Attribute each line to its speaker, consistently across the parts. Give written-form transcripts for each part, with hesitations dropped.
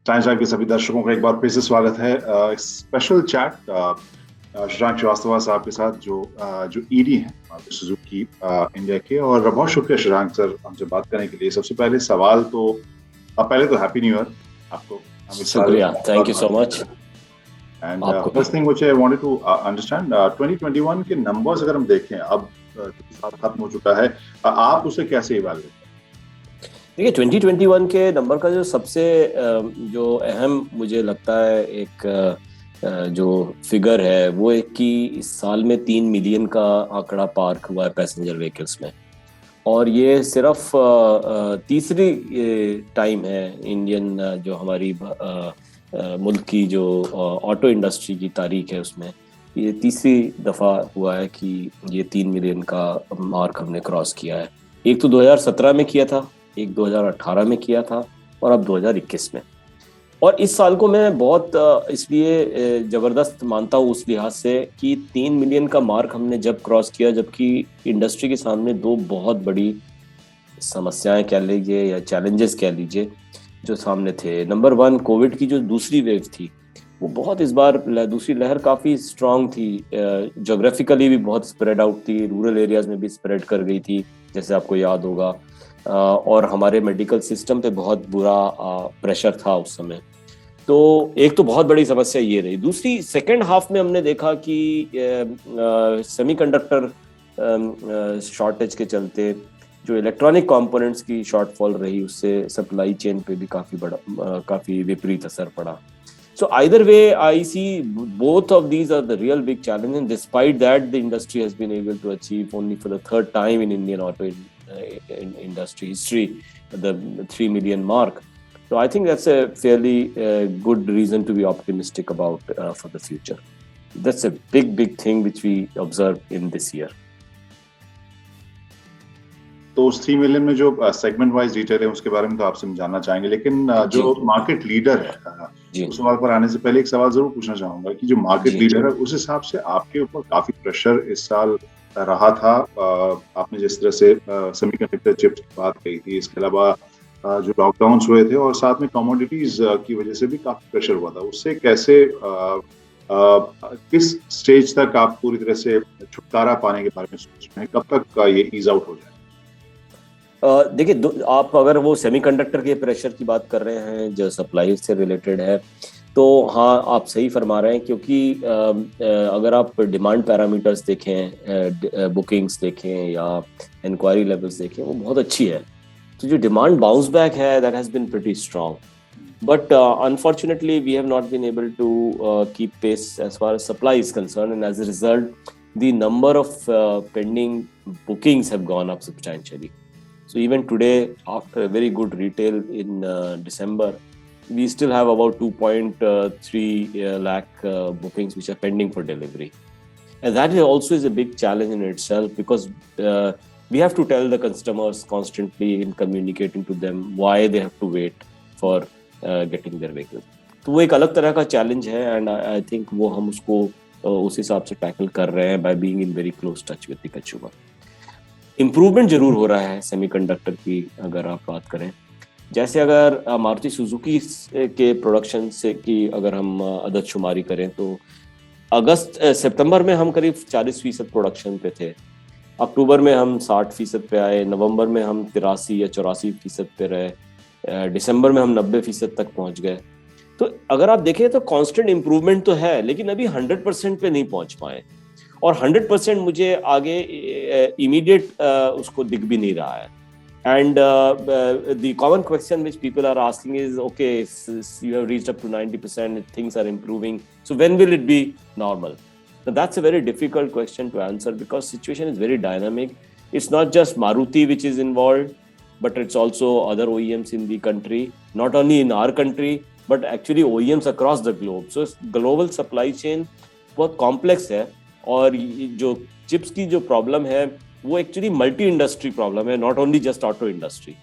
Speaker 1: Times live के सभी दर्शकों का एक बार फिर से स्वागत है। स्पेशल चैट शशांक श्रीवास्तव साहब के साथ जो ईडी हैं मारुति सुजुकी इंडिया के। और बहुत शुक्रिया शशांक सर हमसे बात करने के लिए। सबसे पहले सवाल तो हैप्पी न्यू ईयर आपको। हम इस साल
Speaker 2: शुक्रिया, thank you so much.
Speaker 1: And first thing which I wanted to understand 2021 के नंबर्स अगर हम देखें, अब साल खत्म हो चुका है, आप उसे कैसे इवैल्यूएट?
Speaker 2: देखिए 2021 के नंबर का जो सबसे जो अहम मुझे लगता है एक जो फिगर है वो एक कि इस साल में 3 मिलियन का आंकड़ा पार हुआ है पैसेंजर व्हीकल्स में। और ये सिर्फ तीसरी टाइम है इंडियन जो हमारी मुल्क की जो ऑटो इंडस्ट्री की तारीख है उसमें ये तीसरी दफ़ा हुआ है कि ये 3 मिलियन का मार्क हमने क्रॉस किया है। एक तो 2017 में किया था, एक 2018 में किया था और अब 2021 में। और इस साल को मैं बहुत इसलिए ज़बरदस्त मानता हूँ उस लिहाज से कि 3 मिलियन का मार्क हमने जब क्रॉस किया जबकि इंडस्ट्री के सामने दो बहुत बड़ी समस्याएं कह लीजिए या चैलेंजेस कह लीजिए जो सामने थे। नंबर 1, कोविड की जो दूसरी वेव थी वो बहुत इस बार दूसरी लहर काफ़ी स्ट्रांग थी, जोग्राफिकली भी बहुत स्प्रेड आउट थी, रूरल एरियाज में भी स्प्रेड कर गई थी जैसे आपको याद होगा। और हमारे मेडिकल सिस्टम पे बहुत बुरा प्रेशर था उस समय। तो एक तो बहुत बड़ी समस्या ये रही। दूसरी, सेकेंड हाफ में हमने देखा कि सेमीकंडक्टर शॉर्टेज के चलते जो इलेक्ट्रॉनिक कंपोनेंट्स की शॉर्टफॉल रही उससे सप्लाई चेन पे भी काफ़ी विपरीत असर पड़ा। So either way, I see both of these are the real big challenge, and despite that, the industry has been able to achieve only for the third time in Indian auto industry history the 3 million mark. So I think that's a fairly good reason to be optimistic about for the future. That's a big thing which we observed in this year.
Speaker 1: तो उस 3 million में जो segment wise detail है उसके बारे में तो आपसे हम जानना चाहेंगे, लेकिन जो मार्केट लीडर है उस सवाल पर आने से पहले एक सवाल जरूर पूछना चाहूंगा कि जो मार्केट लीडर है उस हिसाब से आपके ऊपर काफी प्रेशर इस साल रहा था। आपने जिस तरह से सेमीकंडक्टर चिप्स की बात कही थी, इसके अलावा जो लॉकडाउन हुए थे और साथ में कमोडिटीज की वजह से भी काफी प्रेशर हुआ था, उससे कैसे किस स्टेज तक आप पूरी तरह से छुटकारा पाने के बारे में सोच रहे हैं? कब तक ये ईज आउट हो जाए?
Speaker 2: देखिए, आप अगर वो सेमीकंडक्टर के प्रेशर की बात कर रहे हैं जो सप्लाई से रिलेटेड है तो हाँ, आप सही फरमा रहे हैं, क्योंकि अगर आप डिमांड पैरामीटर्स देखें, बुकिंग्स देखें या इंक्वायरी लेवल्स देखें, वो बहुत अच्छी है। तो जो डिमांड बाउंस बैक है that has been pretty strong, but unfortunately we have not been able to keep pace as far as supply is concern, and as a result the number of pending bookings have gone up substantially. So even today, after a very good retail in December, we still have about 2.3 lakh bookings which are pending for delivery. And that also is a big challenge in itself, because we have to tell the customers constantly in communicating to them why they have to wait for getting their vehicle. तो वो एक अलग तरह का challenge है, and I think वो हम उसको उस हिसाब से टैकल कर रहे हैं by being in very close touch with the consumer. Improvement जरूर हो रहा है सेमीकंडक्टर की अगर आप बात करें। जैसे अगर मारुति सुजुकी के प्रोडक्शन से की अगर हम अददशुमारी करें तो सितंबर में हम करीब 40% प्रोडक्शन पे थे, अक्टूबर में हम 60% पे आए, नवंबर में हम 83 या 84% पे रहे, दिसंबर में हम 90% तक पहुंच गए। तो अगर आप देखें तो कांस्टेंट इम्प्रूवमेंट तो है, लेकिन अभी 100% पे नहीं पहुंच पाए, और 100% मुझे आगे इमीडिएट उसको दिख भी नहीं रहा है। And the common question which people are asking is, okay you have reached up to 90%, things are improving, so when will it be normal? That's a very difficult question to answer, because situation is very dynamic. It's not just Maruti which is involved, but it's also other OEMs in the country, not only in our country but actually OEMs across the globe. So global supply chain बहुत complex है, और जो chips की जो problem है वो actually multi industry problem है, not only just auto industry.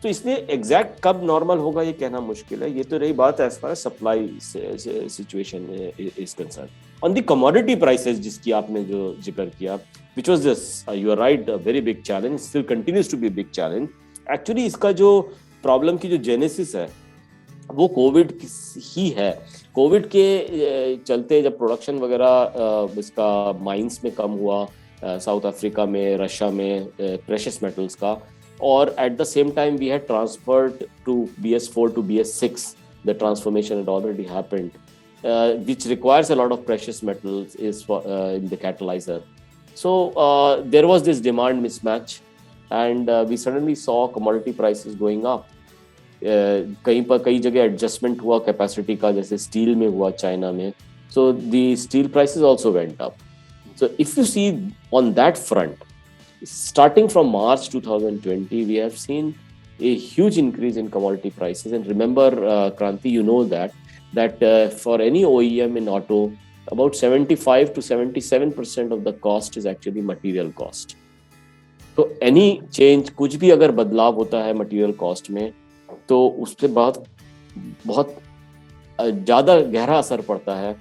Speaker 2: तो इसलिए एग्जैक्ट कब नॉर्मल होगा ये कहना मुश्किल है. ये तो रही बात as far as supply situation is concern. On the commodity prices जिसकी आपने जो जिक्र किया, which was this, you are right, a very big challenge, still continues to be big challenge. Actually इसका जो प्रॉब्लम की जो जेनेसिस है वो कोविड ही है। कोविड के चलते जब प्रोडक्शन वगैरह इसका माइंस में कम हुआ, साउथ अफ्रीका में, रशिया में, प्रेशियस मेटल्स का, और at the same time we had transferred to BS4 to BS6, the transformation had already happened, which requires a lot of precious metals is in the catalyzer. So there was this demand mismatch, and we suddenly saw commodity prices going up. कई जगह adjustment हुआ capacity का, जैसे steel में हुआ China में, so the steel prices also went up. So if you see on that front, starting from March 2020, we have seen a huge increase in commodity prices. And remember, Kranti, you know that for any OEM in auto, about 75 to 77% of the cost is actually material cost. So any change, कुछ भी अगर बदलाव होता है material cost में, तो उससे बहुत ज़्यादा गहरा असर पड़ता है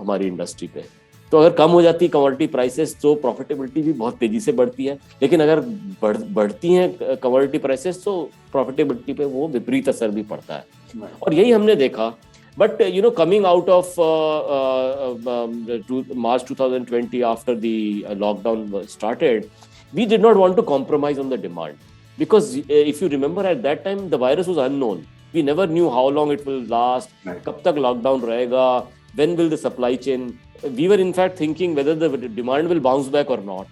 Speaker 2: हमारी इंडस्ट्री पे. तो अगर कम हो जाती है कमोडिटी प्राइसेस तो प्रॉफिटेबिलिटी भी बहुत तेजी से बढ़ती है, लेकिन अगर बढ़ती हैं कमोडिटी प्राइसेस तो प्रॉफिटेबिलिटी पे वो विपरीत असर भी पड़ता है. और यही हमने देखा. But you know, coming out of March 2020, after the lockdown started, we did not want to compromise on the demand, because if you remember, at that time the virus was unknown. We never knew how long it will last, कब तक lockdown रहेगा, when will the supply chain. We were in fact thinking whether the demand will bounce back or not.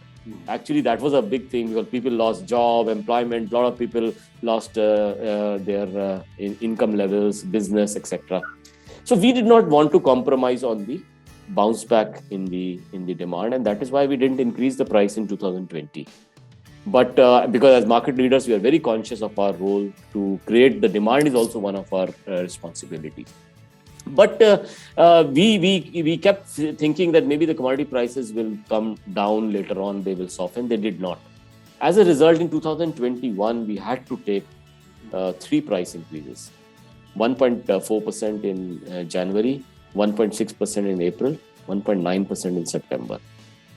Speaker 2: Actually, that was a big thing, because people lost job, employment, a lot of people lost their income levels, business, etc. So we did not want to compromise on the bounce back in the demand, and that is why we didn't increase the price in 2020. But because as market leaders, we are very conscious of our role to create the demand is also one of our responsibilities. But we kept thinking that maybe the commodity prices will come down later on, they will soften. They did not. As a result, in 2021, we had to take 3 price increases: 1.4% in January, 1.6% in April, 1.9% in September.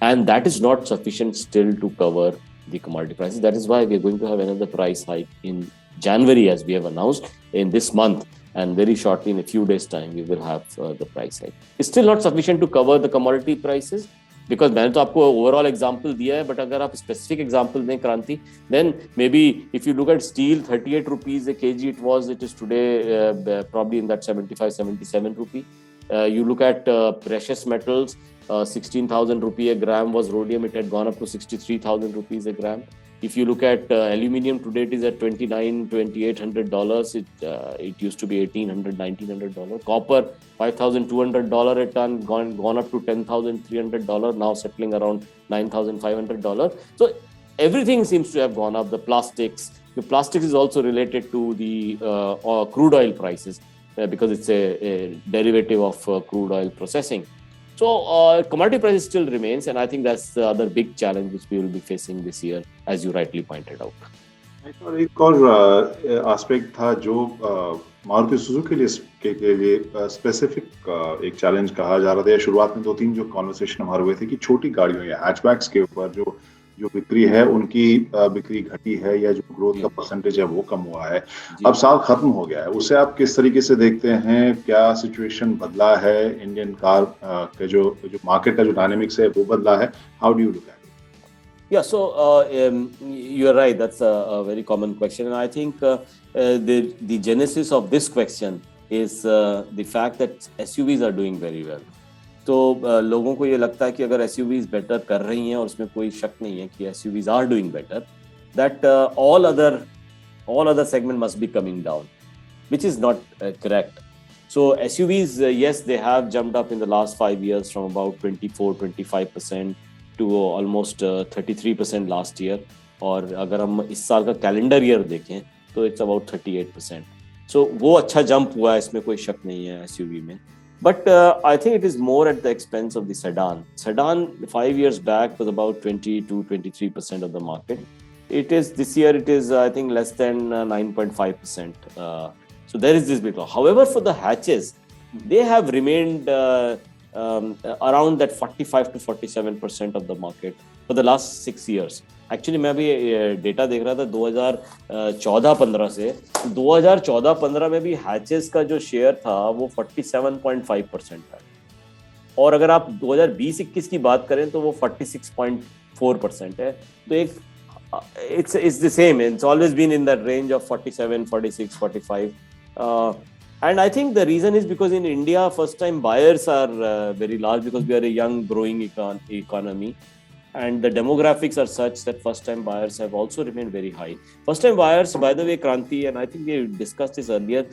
Speaker 2: And that is not sufficient still to cover the commodity prices. That is why we are going to have another price hike in January, as we have announced, in this month. And very shortly, in a few days' time, we will have the price hike. It's still not sufficient to cover the commodity prices, because मैंने तो आपको overall example दिया है, but अगर आप specific example दें, Kranti, then maybe if you look at steel, 38 rupees a kg it is today probably in that 75-77 rupee. You look at precious metals, 16,000 rupee a gram was rhodium. It had gone up to 63,000 rupees a gram. If you look at aluminium, today it is at $2,800. It used to be $1,800, $1,900. Copper, $5,200 a ton, gone up to $10,300. Now settling around $9,500. So everything seems to have gone up. The plastics is also related to the crude oil prices, because it's a derivative of crude oil processing. So commodity prices still remains, and I think that's the other big challenge which we will be facing this year, as you rightly pointed out.
Speaker 1: और एक और aspect था जो Maruti Suzuki के लिए specific एक challenge कहा जा रहा था. शुरुआत में 2-3 जो कॉन्वर्सेशन हमारे हुए थे कि छोटी गाड़ियों या हैचबैक्स के ऊपर जो बिक्री है, उनकी बिक्री घटी है, या जो ग्रोथ का परसेंटेज है वो कम हुआ है. अब साल खत्म हो गया है, उसे आप किस तरीके से देखते हैं? क्या सिचुएशन बदला है? इंडियन कार के जो मार्केट का जो डायनेमिक्स है वो बदला है? How do you look at it?
Speaker 2: Yeah, so you are right. That's a very common question, and I think the genesis of this question is the fact that SUVs are doing very well. तो लोगों को ये लगता है कि अगर SUVs better कर रही हैं, और उसमें कोई शक नहीं है कि SUVs are doing better, that all other segment must be coming down, which is not correct. So SUVs, yes, they have jumped up in the last 5 years from about 24-25% to almost 33% last year. और अगर हम इस साल का calendar year देखें तो it's about 38%. So वो अच्छा जंप हुआ है, इसमें कोई शक नहीं है SUV में. But I think it is more at the expense of the sedan. Sedan 5 years back was about 20-23% of the market. This year it is I think less than 9.5%. So there is this big loss. However, for the hatches, they have remained around that 45-47% of the market for the last 6 years. Actually मैं अभी data देख रहा था 2014-15 से, 2014-15 में भी hatches का जो शेयर था वो 47.5% था, और अगर आप 2020-21 की बात करें तो वो 46.4% है। तो एक it's the same, it's always been in that range of 47, 46, 45, and I think the reason is because in India first time buyers are very large, because we are a young growing economy, and the demographics are such that first time buyers have also remained very high. First time buyers, by the way, Kranti, and I think we discussed this earlier,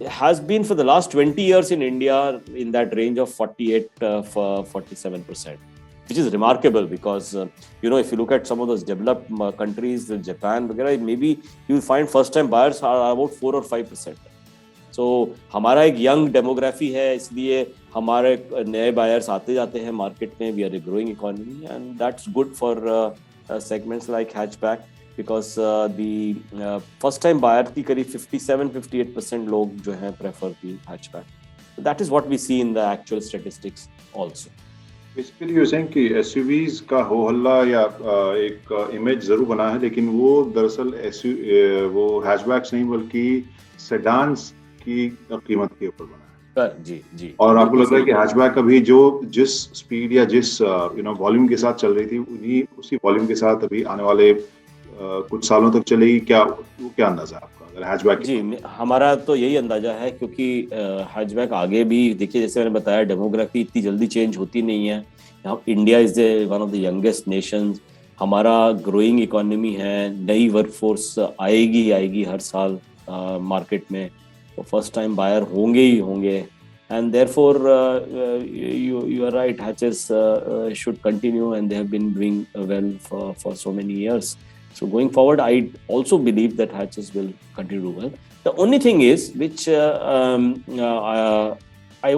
Speaker 2: has been for the last 20 years in India in that range of 47%, which is remarkable, because if you look at some of those developed countries, Japan, maybe you will find first time buyers are about 4 or 5%. So हमारा एक young demography है, इसलिए हमारे नए buyers आते जाते हैं market में. We are a growing economy and that's good for segments like hatchback, because the first time buyer की करीब 57-58% लोग जो हैं prefer the hatchback. That is what we see in the actual statistics also.
Speaker 1: Basically you saying कि SUVs का हो हल्ला या एक इमेज जरूर बना है, लेकिन वो दरअसल वो हैचबैक्स नहीं बल्कि सेडान्स की कीमत के ऊपर बना है.
Speaker 2: जी.
Speaker 1: और आपको लग रहा है कि हैचबैक अभी जो जिस स्पीड या जिस वॉल्यूम के साथ चल रही थी, उसी वॉल्यूम के साथ अभी आने वाले कुछ सालों तक चलेगी? क्या अंदाजा है आपका अगर हैचबैक?
Speaker 2: जी, हमारा तो यही अंदाजा है, क्योंकि हैचबैक आगे भी देखिए, जैसे मैंने बताया, डेमोग्राफी इतनी जल्दी चेंज होती नहीं है. India is one of the youngest Nations, हमारा ग्रोइंग इकोनॉमी है, नई वर्कफोर्स आएगी हर साल मार्केट में, तो फर्स्ट टाइम बायर होंगे ही होंगे. And therefore, you are right, hatches should continue, and they have been doing well for so many years. So going forward, I also believe that hatches will continue to do well. The only thing is, which I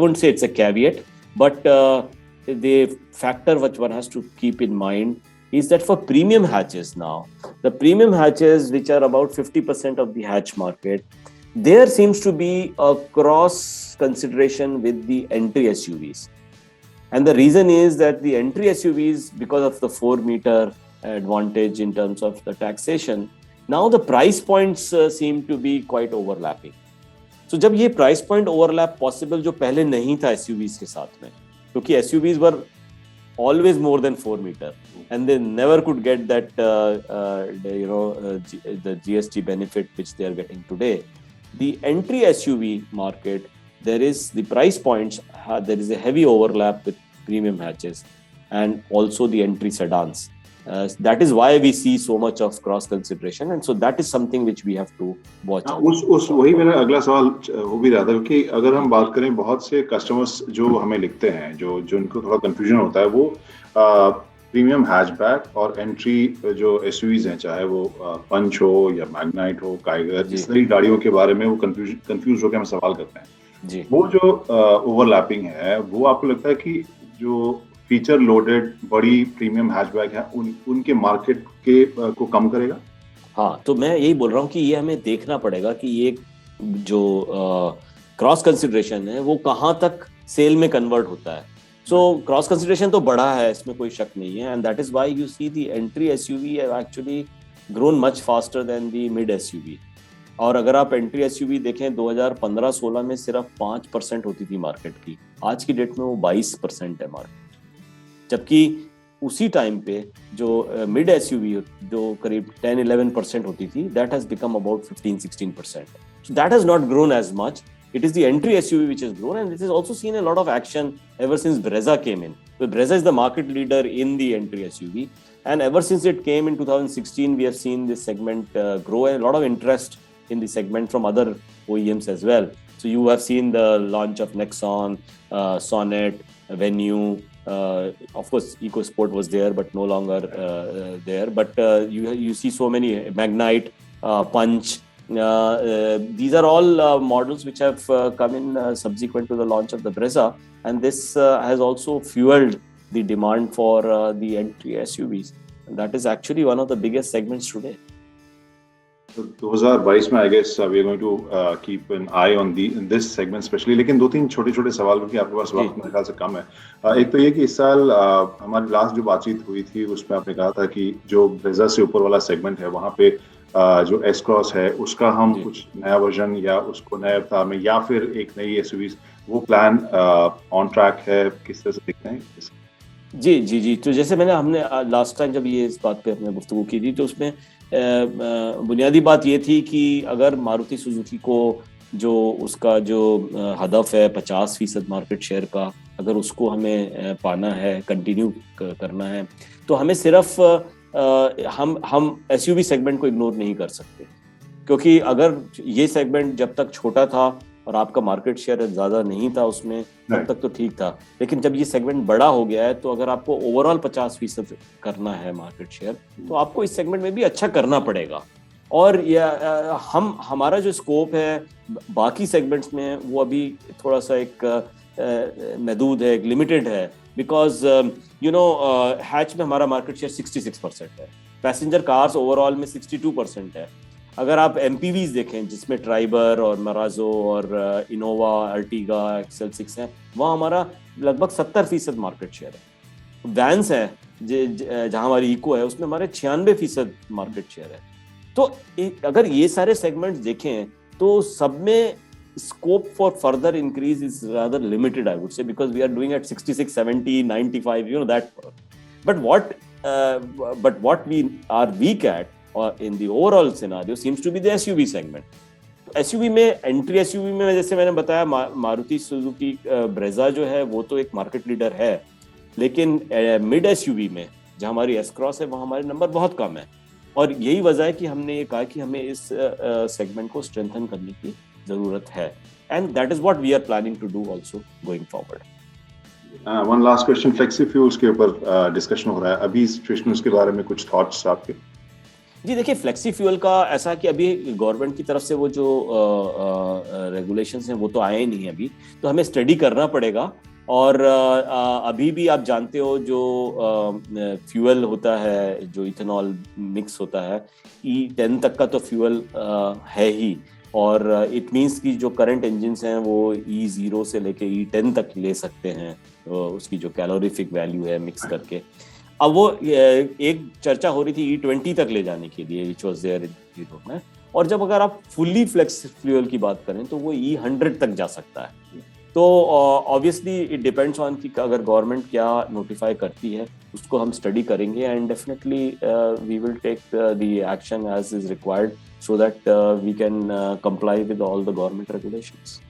Speaker 2: won't say it's a caveat, but the factor which one has to keep in mind is that for premium hatches now, the premium hatches, which are about 50% of the hatch market, there seems to be a cross consideration with the entry SUVs. And the reason is that the entry SUVs, because of the 4-meter advantage in terms of the taxation, now the price points seem to be quite overlapping. So जब ये price point overlap possible जो पहले नहीं था SUVs के साथ में, क्योंकि SUVs were always more than 4 meter, and they never could get that the GST benefit which they are getting today. The entry SUV market, there is the price points, there is a heavy overlap with premium hatches and also the entry sedans. That is why we see so much of cross consideration, and so that is something which we have to watch out.
Speaker 1: वही मेरा अगला सवाल वो भी रहा था, क्योंकि अगर हम बात करें, बहुत से कस्टमर्स जो हमें लिखते हैं, जो उनको थोड़ा कंफ्यूजन होता है, वो प्रीमियम हैचबैक और एंट्री जो एसयूवीज हैं, चाहे वो पंच हो या मैग्नाइट हो, काइगर, इस तरह की गाड़ियों के बारे में वो कंफ्यूज होकर हमें सवाल करते हैं जी. वो जो ओवरलैपिंग है, वो आपको लगता है कि जो फीचर लोडेड बड़ी प्रीमियम हैचबैक है उनके मार्केट के को कम करेगा?
Speaker 2: हाँ, तो मैं यही बोल रहा हूँ कि ये हमें देखना पड़ेगा कि ये जो क्रॉस कंसिडरेशन है वो कहाँ तक सेल में कन्वर्ट होता है. So cross consideration तो बढ़ा है, इसमें कोई शक नहीं है, and that is why you see the entry SUV have actually grown much faster than the mid SUV. और अगर आप entry SUV देखें, 2015-16 में सिर्फ 5% होती थी मार्केट की, आज की डेट में वो 22% है मार्केट. जबकि उसी टाइम पे जो मिड SUV जो करीब 10-11% होती थी, that has become about 15-16%. So that has not grown as much. It is the entry SUV which has grown, and this has also seen a lot of action ever since Brezza came in. So Brezza is the market leader in the entry SUV, and ever since it came in 2016, we have seen this segment grow, and a lot of interest in the segment from other OEMs as well. So you have seen the launch of Nexon, Sonnet, Venue. Of course, EcoSport was there, but no longer there. But you see so many Magnite, Punch. These are all models which have come in subsequent to the launch of the Brezza, and this has also fueled the demand for the entry SUVs. And that is actually one of the biggest segments today.
Speaker 1: तो 2022 में I guess we are going to keep an eye on this segment specially, लेकिन दो तीन छोटे छोटे सवाल क्योंकि आपके पास वक्त मेरे ख्याल से कम है। एक तो ये कि इस साल हमारी लास्ट जो बातचीत हुई थी उसमें आपने कहा था कि जो ब्रेजा से ऊपर वाला सेगमेंट है वहाँ पे जो एस क्रॉस है उसका हम कुछ नया वर्जन या उसको नए अवतार में या फिर एक नई एसयूवी, वो प्लान ऑन ट्रैक है, किस तरह से देखते हैं?
Speaker 2: जी जी जी, तो जैसे हमने लास्ट टाइम जब ये इस बात पे हमने गुफ्तगू की थी तो उसमें बुनियादी बात ये थी कि अगर मारुति सुजुकी को जो उसका जो हदफ है 50% मार्केट शेयर का, अगर उसको हमें पाना है, कंटिन्यू करना है, तो हमें सिर्फ हम एसयूवी सेगमेंट को इग्नोर नहीं कर सकते, क्योंकि अगर ये सेगमेंट जब तक छोटा था और आपका मार्केट शेयर ज्यादा नहीं था उसमें, तब तक तो ठीक था, लेकिन जब ये सेगमेंट बड़ा हो गया है तो अगर आपको ओवरऑल 50% करना है मार्केट शेयर, तो आपको इस सेगमेंट में भी अच्छा करना पड़ेगा। और हमारा जो स्कोप है बाकी सेगमेंट्स में वो अभी थोड़ा सा एक महदूद है, एक लिमिटेड है, बिकॉज हैच में हमारा मार्केट शेयर 66% है, पैसेंजर कार्स ओवरऑल में 62% है। अगर आप एमपीवीज देखें जिसमें ट्राइबर और मराजो और इनोवा, अर्टिगा, XL6 है, वहाँ हमारा लगभग 70% मार्केट शेयर है। वैन्स है जहाँ हमारी इको है उसमें हमारे 96% मार्केट शेयर है। तो अगर ये सारे सेगमेंट्स देखें तो सब में scope for further increase is rather limited, I would say, because we are doing at 66, 70, 95, that. But what we are weak at, or in the overall scenario, seems to be the SUV segment. SUV में entry SUV में जैसे मैंने बताया Maruti Suzuki Brezza जो है वो तो एक मार्केट लीडर है, लेकिन मिड SUV में जहाँ हमारी एस क्रॉस है वहाँ हमारे नंबर बहुत कम है, और यही वजह है कि हमने ये कहा कि हमें इस सेगमेंट को स्ट्रेंथन करने की जरूरत है, and that is what we are planning to do also going forward.
Speaker 1: One last question, flexi fuels के ऊपर डिस्कशन हो रहा है अभी, सिचुएशन उसके बारे में कुछ थॉट्स आपके?
Speaker 2: जी देखिए, फ्लेक्सी फ्यूल का ऐसा कि अभी गवर्नमेंट की तरफ से वो जो रेगुलेशंस हैं वो तो आए ही नहीं है अभी, तो हमें स्टडी करना पड़ेगा। और अभी भी आप जानते हो जो फ्यूल होता है, जो इथेनॉल मिक्स होता है, E10 तक का तो फ्यूल है ही, और इट मीन्स कि जो करंट इंजिन्स हैं वो E0 से लेके E10 तक ले सकते हैं, उसकी जो कैलोरीफिक वैल्यू है मिक्स करके। अब वो एक चर्चा हो रही थी E20 तक ले जाने के लिए, which was there in Europe में, और जब अगर आप फुल्ली फ्लेक्स फ्यूल की बात करें तो वो E100 तक जा सकता है। तो ऑब्वियसली इट डिपेंड्स ऑन कि अगर गवर्नमेंट क्या नोटिफाई करती है उसको हम स्टडी करेंगे, and definitely we will take the action as is required so that we can comply with all the government regulations.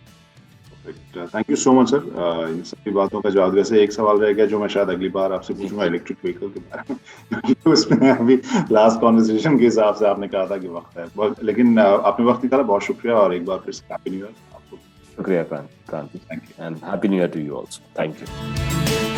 Speaker 1: Thank you so much sir, इन सभी बातों का जवाब। वैसे एक सवाल रह गया जो मैं शायद अगली बार आपसे पूछूंगा इलेक्ट्रिक व्हीकल के बारे में, क्योंकि उसमें अभी लास्ट कॉन्वर्सेशन के हिसाब से आपने कहा था कि वक्त है, लेकिन आपने वक्त निकाला, बहुत शुक्रिया, और एक बार फिर से हैप्पी न्यू ईयर आपको।
Speaker 2: शुक्रिया Kranti, thank you, and happy new year to you also, thank you.